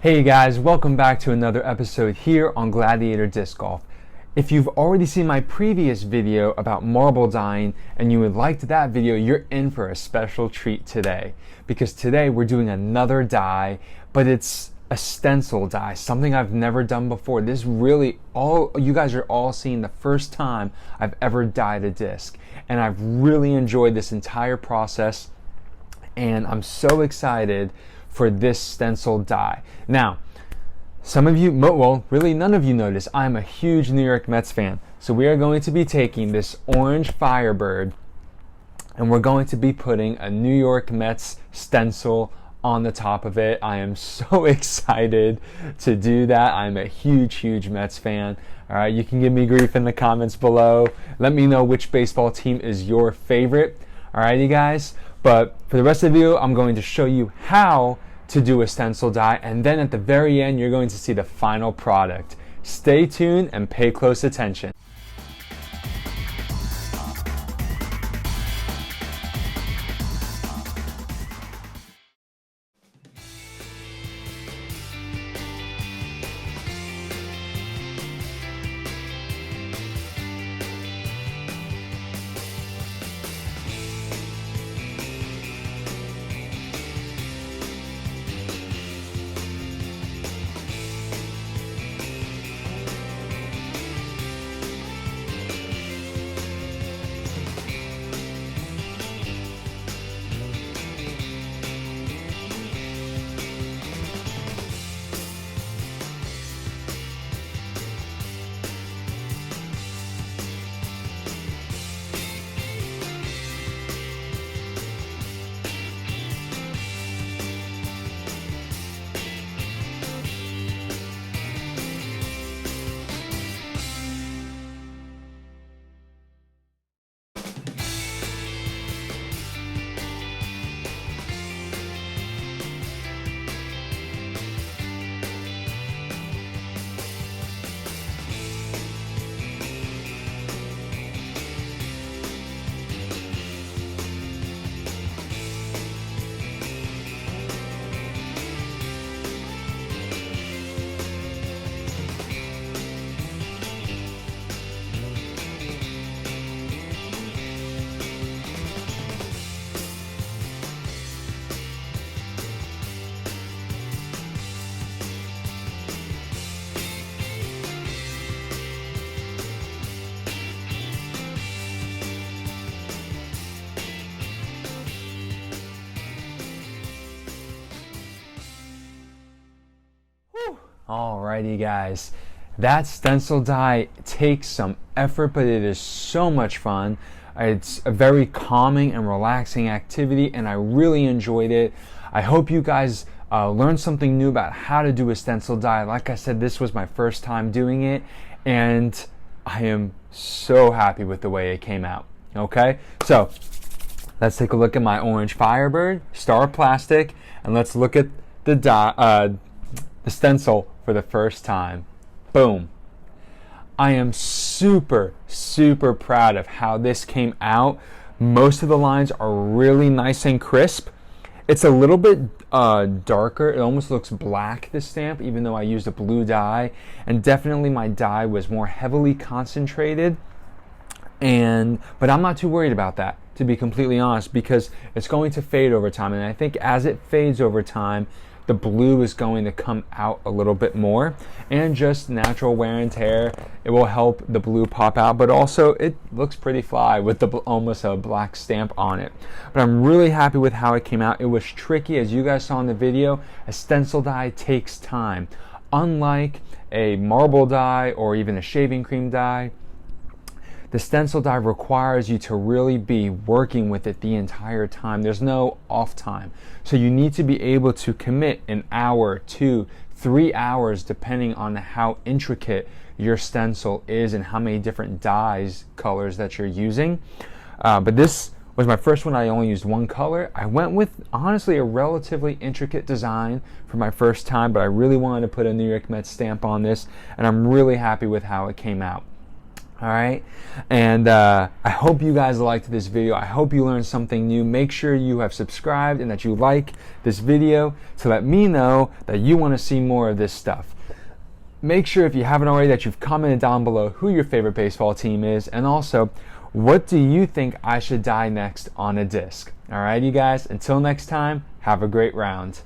Hey guys, welcome back to another episode here on Gladiator Disc Golf. If you've already seen my previous video about marble dyeing and you liked that video, you're in for a special treat today. Because today we're doing another dye, but it's a stencil dye, something I've never done before. This really, you guys are all seeing the first time I've ever dyed a disc. And I've really enjoyed this entire process and I'm so excited for this stencil dye. Now, some of you, well, really none of you know this, I'm a huge New York Mets fan. So we are going to be taking this orange Firebird and we're going to be putting a New York Mets stencil on the top of it. I am so excited to do that. I'm a huge Mets fan. All right, you can give me grief in the comments below. Let me know which baseball team is your favorite. All right, you guys. But for the rest of the video, I'm going to show you how to do a stencil dye, and then at the very end, you're going to see the final product. Stay tuned and pay close attention. Alrighty guys, that stencil dye takes some effort, but it is so much fun. It's a very calming and relaxing activity and I really enjoyed it. I hope you guys learned something new about how to do a stencil dye. Like I said, this was my first time doing it and I am so happy with the way it came out. Okay, so let's take a look at my orange Firebird, Star Plastic, and let's look at the the stencil for the first time. Boom. I am super proud of how this came out. Most of the lines are really nice and crisp. It's a little bit darker. It almost looks black, this stamp, even though I used a blue dye. And definitely my dye was more heavily concentrated. But I'm not too worried about that, to be completely honest, because it's going to fade over time. And I think as it fades over time, the blue is going to come out a little bit more, and just natural wear and tear, it will help the blue pop out, but also it looks pretty fly with the almost a black stamp on it. But I'm really happy with how it came out. It was tricky, as you guys saw in the video. A stencil dye takes time. Unlike a marble dye or even a shaving cream dye, the stencil dye requires you to really be working with it the entire time. There's no off time. So you need to be able to commit an hour, 2, 3 hours, depending on how intricate your stencil is and how many different dyes, colors that you're using. But this was my first one. I only used one color. I went with, honestly, a relatively intricate design for my first time, but I really wanted to put a New York Mets stamp on this, and I'm really happy with how it came out. All right, and I hope you guys liked this video. I hope you learned something new. Make sure you have subscribed and that you like this video to let me know that you want to see more of this stuff. Make sure, if you haven't already, that you've commented down below who your favorite baseball team is, and also, what do you think I should dye next on a disc? All right, you guys, until next time, have a great round.